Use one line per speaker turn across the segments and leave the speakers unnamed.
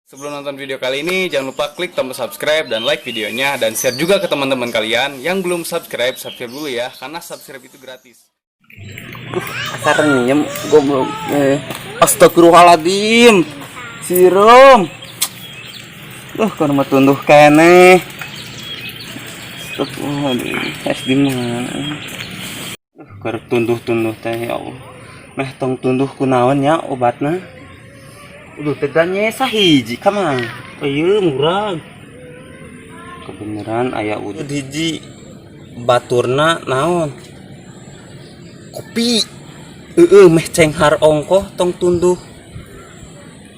Sebelum nonton video kali ini, jangan lupa klik tombol subscribe dan like videonya, dan share juga ke teman-teman kalian yang belum subscribe dulu ya, karena subscribe itu gratis.
Asar nyem goblok. Astagfirullahaladzim. Sirom. Kan mah tunduh kene. Astagfirullahaladzim. Es di mana? Keur tunduh-tunduh teh ya Allah. Meh tong tunduh kunaon nya obatna? Teganya sahiji kamang. Ieu murah. Kebeneran aya wujud hiji baturna naon? Kopi. Meh cenghar ongkoh tong tunduh.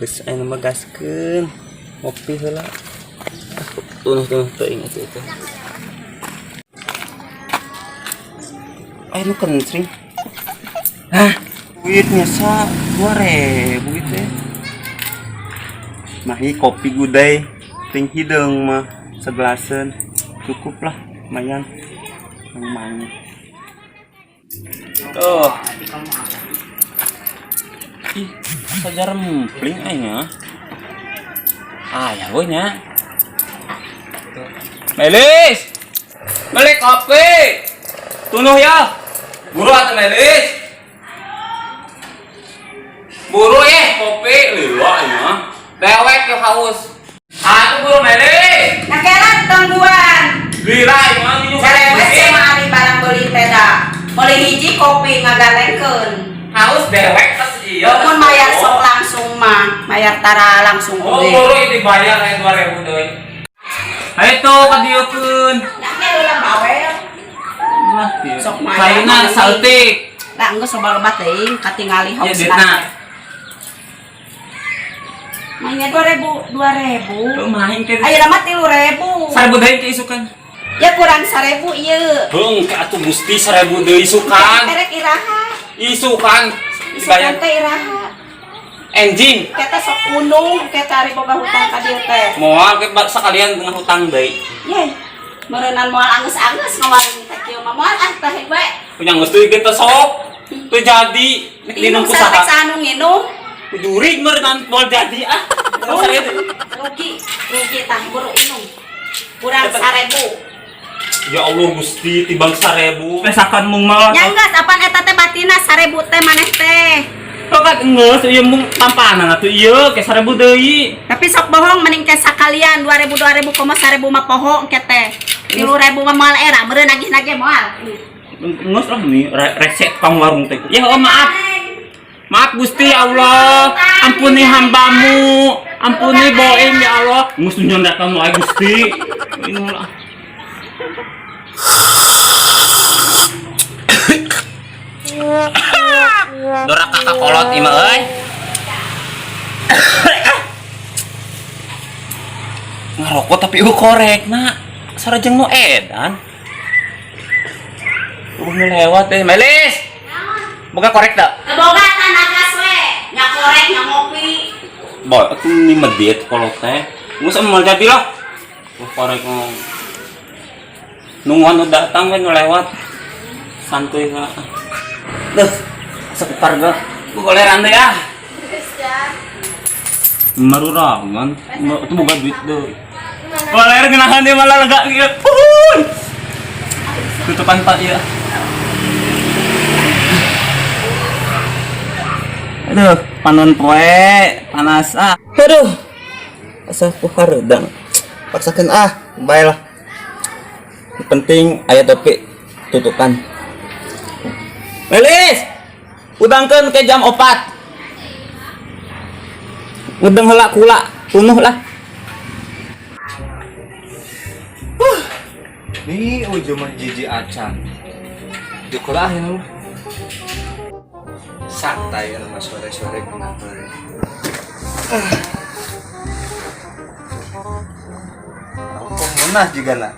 Geus aya mah gaskeun. Kopi heula. Tunduh teuing itu. Aya nu kencring. Hah, duitnya sa 2.000 gitu ya. Mahi kopi gudai ting hidung mah 11-an cukup lah, lumayan mang. Tuh. Ih, sajar mempling aya. Ya we nya. Melis. Beli kopi. Tunuh ya. Buru atuh Melis. Buru kopi lila nya. Dewek yo haus. Atuh buru Melis.
Nakerat tangguan.
Lila nya minum.
Cerewet sama ari barang beli teda. Meuli hiji kopi ngagalengkeun.
Haus dewek tas ieu.
Mun bayar sok langsung mah, bayar tara langsung oge.
Buru ini bayar aya 2.000 deui. Ayo tuh kadiekeun.
Nya ulah bawel.
Mah
Sok maya.
sayuna saltik.
Lah enggeus soba lebat teuing katingali
Ya
hausna.
ditna.
Manya 2.000.
Lumayan ke.
Ayeuna mah 3.000.
1.000 deui ke isukan.
Ya kurang 1.000 ieu.
Heung ke atuh Gusti 1.000 deui isukan.
Erek iraha.
Isukan
Isukan teh iraha.
enjing.
Kita sok gunung, kita ari boga hutang ka dieu teh.
Moal ke sakalian dengan hutang deui.
Ye. Meureunnan moal angeus-angeus ngawarin teh kieu mah moal teh we.
Punya geus deui kita sok. Teu jadi
Minum
dinum
sampai
kusaha.
anu nginum.
Jurig meureunnan moal jadi ah.
Rugi tah buru inung. Kurang 1.000.
Ya Allah Gusti tibang 1.000. Pesakan mung mah.
Nyanggas apaan eta teh batina 1.000 teh maneh teh.
Kok kan geus ieu mung tampanan atuh ieu ke 1.000 deui.
Tapi sok bohong mending ke sakalian 2.000 komo 1.000 mah poho ke teh. 3.000 mah moal era meureun nagih-nagih moal.
Ngeus lah nih resep kang warung teh. Ya maaf. Maaf Gusti Allah, ampuni hambamu, ampuni boim ya Allah. Ngus nyondakan wae Gusti. Inilah. Dora kakak kolot imah euy. Ngarokok tapi korek nak. Sarajeng nu edan. Lewat deh, Melis. Boga korek tak?
Boga tanah gas we. Nya korek nya ngopi.
Boy, aku ini medit kalau teh. Nggak mau jadi lah. Korek nungguan udah datang kan lewat. Santuy nggak. Duh, sekitar gak. Gue goleran deh ya. Marurangan. Itu boga duit deh. Goler genahan dia malah lega gitu. Tutupan pak ya. Aduh, panon poe, panas ah. Aduh. Asa puhar udang. Paksakeun bae lah. Yang penting aya topi tutupan. Melis. Udangkeun ke jam 4. Udang heula kula, tunuh lah.
Nih ujung jiji acan. Dikulah ini. Santai sama sore-sore kenapa? Kok menah juga nak?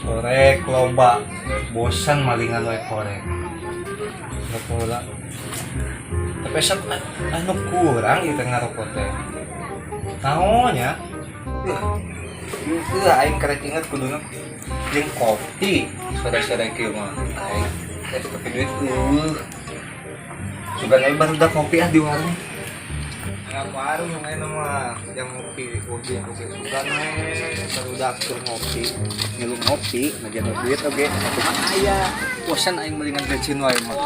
Korek loba, bosan malingan wae korek. Ngepola. Tapi sak anu kurang ieu teh ngarokok teh. Naonnya? Itu aing karek inget kuduna jeung kopi sore-sore kieu mah. Aing pakai duit sudah nggak baru udah kopi di warung
Nggak warung yang enak mah, yang ngopi, kopi suka nih, serudak tur ngopi, ngilu ngopi, ngajar duit oke, satu mah aya, bosan aing mendingan bensin wae mah.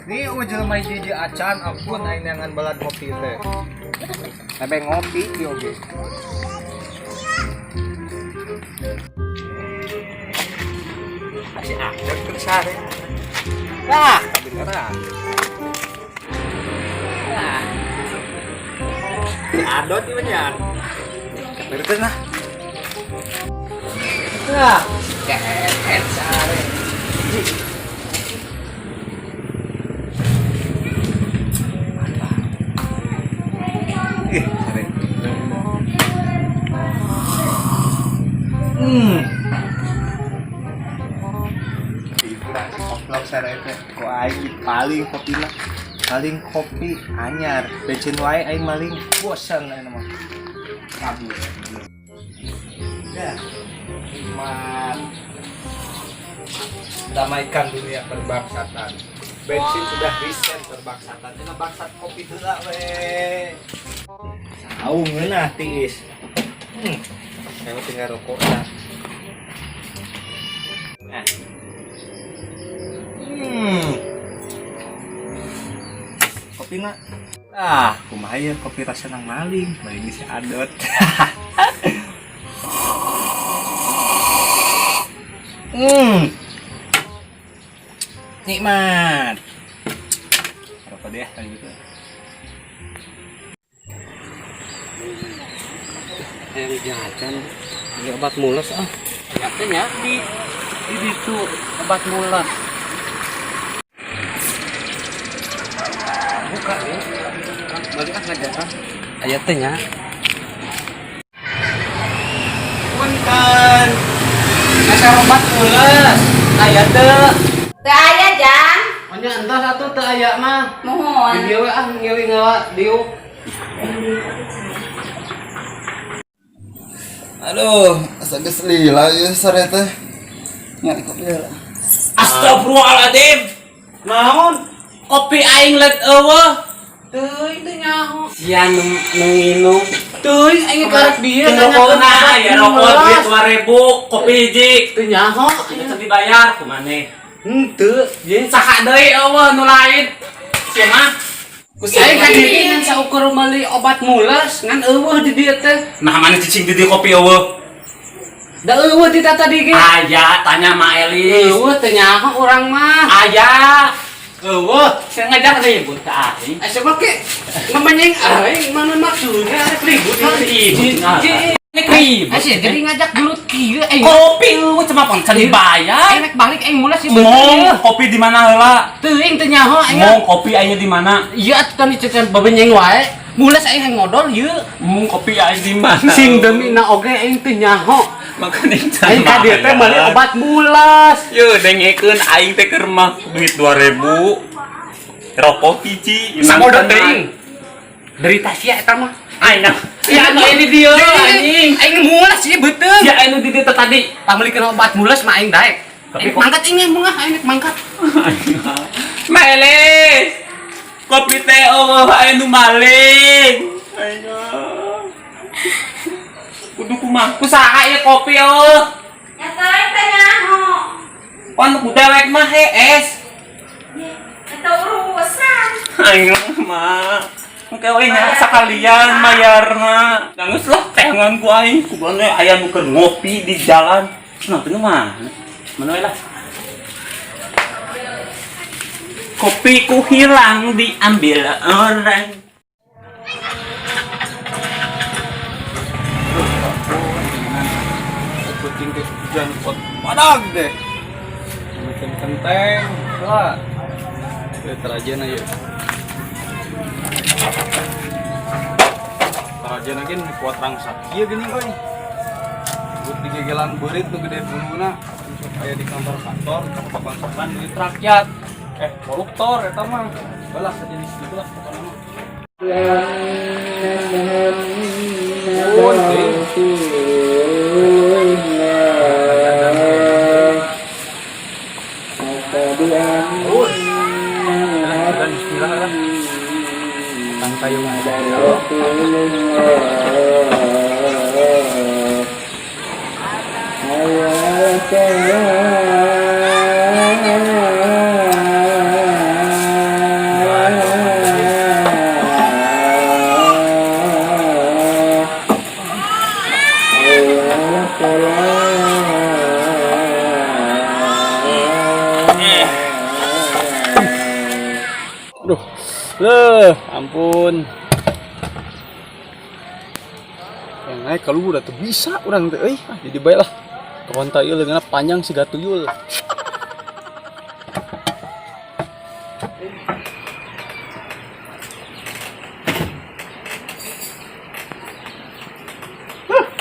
Nih ujul mai jiji acan, ampun aing nangan balad ngopi teh, sampai ngopi di oke. Masih ada kesare. Nah, kedengeran. Nah. Adot ini banyak. Kedengeran nah. Nah, keren sare. Sare. Koplok sarete ku aing paling kopi lah. Paling kopi anyar. Bensin wae aing maling bosan aing mah. Kabur. Ya. Nikmat. Damaikan dunia perbangsatan. Bensin sudah reset perbangsatan. Ini bangsat kopi heula we. Saung ngeunah tiis. Saya tinggal rokok lah. Nah. Kopi nak. Kumaha ya kopi rasa nang maling, maling si adot. Nikmat. Rokok deh kali gitu.
Jajan ini obat mules katanya di itu obat mules buka ya balik ngajakan ayatnya
Punten.
asa obat mules ayat teh
Teu aya Jang.
nya entah satu teu aya mah
Mohon.
di dieu ngiwi ngawa diu
Aduh, asa geus lila ieu sare teh. Nyari kopi heula.
Astagfirullahaladzim. Naon? Kopi aing let eueuh.
teuing teh nyaho sia nu nginum teuing aing karek dia
Rokokna aya rokok duit 2000, kopi hiji.
teu nyaho
Bisa dibayar kumaneh.
henteu
Jeung saha deui eueuh nu lain. Sia mah
Saya kan ingin saukur meuli obat mules ngan eueuh di dieu teh.
nah mana cicing di kopi eueuh.
Da eueuh di tadi ge.
Aya tanya Ma Elis.
Eueuh teh nyaho urang mah.
Aya. Eueuh, saya ngajak ribut ka aing.
Asa make ngamanyeng aing mana maksudnya ada ribut
Ribut. Nek ribut.
Asa jadi ngajak gelut kieu aing.
Kopi eueuh cuma pangsa dibayar.
Aing rek balik aing mules sih
Mong kopi di mana heula?
teuing teh nyaho aing.
Mong kopi aya di mana?
Ieu atuh kan dicecer babenyeng wae. Mules aing hang ngodol ieu.
Mong kopi aya di mana?
Sing demi na oge aing teh nyaho.
Makanya
Aing ka dieu teh meuli obat mules.
Yo dengekeun aing teh keur mah duit 2000. Rokok hiji.
Samodot teuing. Derita sia eta mah.
Aing nah. Ya anu ini dia anjing.
Aing mules sih betul.
Ya anu di dieu tadi.
Pamelikeun obat mules mah aing daek.
Tapi
Aing
kok-
mangkat aing mah aing mangkat.
Meles. Kopi teh eueuh aya nu maling. Ayo. Kudu kumaha? Kusaha ieu kopi eueuh?
Eta teh nyaho.
Pan ku dewek mah hees.
Eta urusan.
Ayo mah. Engke we nya sakalian mayarna. Geus lah teangan ku aing. Kumaha we aya nu keur ngopi di jalan. Nah, teu mah. Mana we lah. Kopiku hilang diambil orang.
Kucing ke hujan pot padag deh. Bikin kenteng, lah. Terajan aja. Terajan lagi kuat rangsat. Iya gini boy. Buat digegelan berit tuh gede buluna. Kayak di kantor-kantor, papan-papan duit rakyat. Koruptor eta mah. Balas sejenis gitu lah pokoknya mah. Oh, Tang kayu aja. Aduh, ampun. Yang naik kalau udah tuh bisa orang tuh, jadi baiklah. Kontak ieu leungeunna panjang si gatuyul.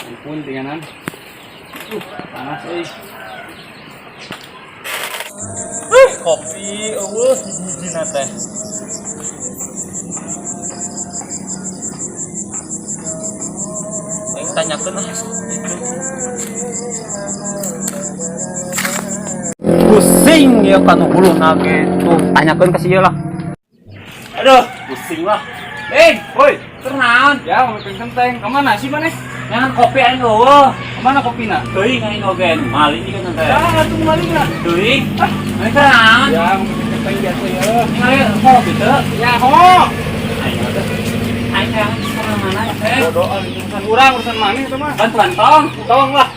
Ampun tinganan. Panas euy.
Kopi eueuh hiji-hijina teh. Aing tanyakeun lah itu. Pusing ya kan hulu nage tuh tanyakeun ka sieu lah. Aduh, pusing lah.
Woi,
Kenaon?
ya mau genteng. Kemana sih maneh?
Jangan kopi aing eueuh.
Kemana kopina?
Teuing aing ogen. Mali ieu kan teh.
Ya, atuh malingna.
Teuing. Aing kenaon?
Ya, mau genteng biasa ya.
Aing kopi teu.
Ya, ho.
Aing yang mana teh?
Bodoh, urusan urang, urusan mani itu mah.
Bantuan tong.
Tolong lah.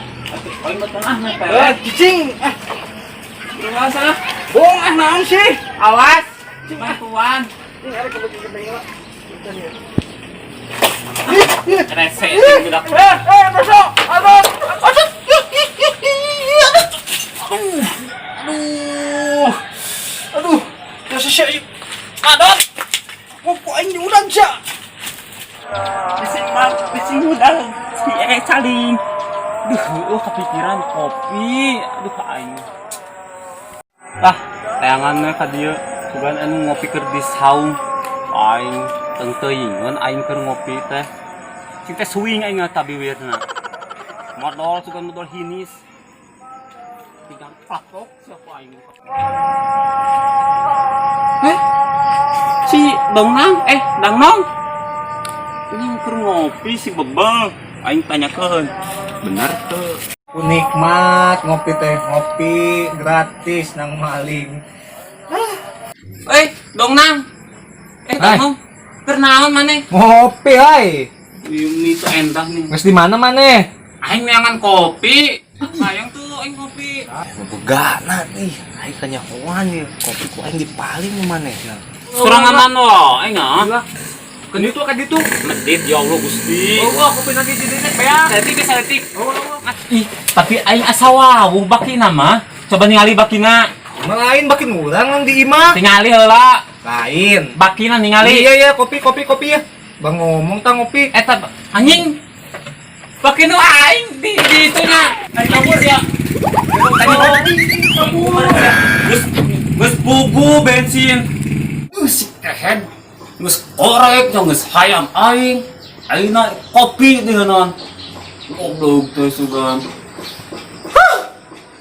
Aing betul ah mah teh.
Cicing.
Tinggal sana.
Bohong naon sih?
Awas. Bantuan.
Ini ada kebagi-bagi lah.
Rese budak.
Besok. Aduh. Aduh. Terus sih. Aduh. Kok aing diundang sih?
Bising udah si saling. Duh, kepikiran kopi. Aduh aing. Ah, tayanganna ka dieu. Cuman anu ngopi keur di saung. Aing teuing aing keur ngopi teh. Sing teh suing aing tabiwirna. Modal sugan modal hinis. Tinggal plakok siapa aing. Si Dangnong. Ini keur ngopi si Bebel. Aing tanyakeun. Bener teu?
Nikmat ngopi teh, ngopi gratis nang maling.
Dangnong. Dangnong. Keur naon maneh?
Ngopi hai.
Ini tuh endah nih.
Geus di mana maneh?
Aing neangan kopi. Sayang tuh aing kopi.
Begana nih, aing kanyahoan ya. Kopi ku aing dipaling nu manehna.
Sorangan lo, aing ah.
Kaditu.
Medit ya Allah Gusti.
Kopi nanti di sini ya.
Seletik. Ih, tapi aing asa wawuh bakina mah. Coba ningali bakina.
Lain bakin urang nang di imah.
Tingali heula.
Lain.
Bakina ningali.
Iya kopi ya. Bang ngomong tang ngopi.
Eta anjing. Bakina aing di itunya. Aing kabur ya. Geus pugu bensin. Si kehead. Geus korek geus hayam aing. Ayeuna kopi deunan. Goblok teh sugan.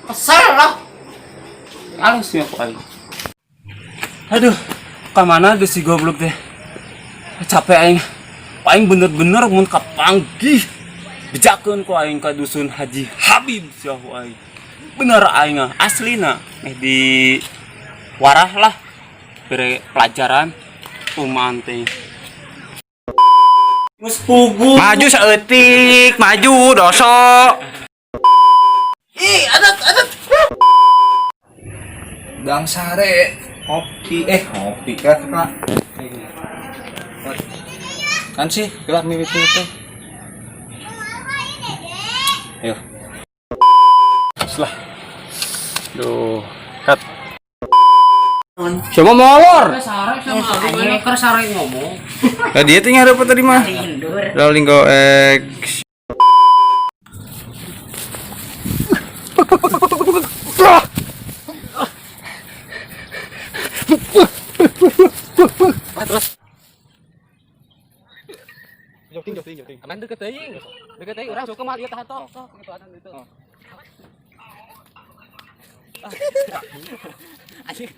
Kesel lah. Alus ya aing. Aduh, ka mana deh si goblok teh? Capek aing. Aing bener-bener mun kapanggih. Bejakeun ku aing ka dusun Haji Habib sia aing. Bener aing aslina di warah lah bere pelajaran umante. Geus pugu.
Maju saeutik, maju doso.
Ih, adat.
Dang sare ngopi kan. Kan sih, gelap mimpi itu.
Ayo. Selah. Duh, cut. Coba molor.
Sarek ngomong.
Nah, dia tinggal dapat tadi mah. Rolling go X. Joking.
Aman deket teuing. Urang suka mah ieu tahan tos. Gitu adan gitu. Anjing.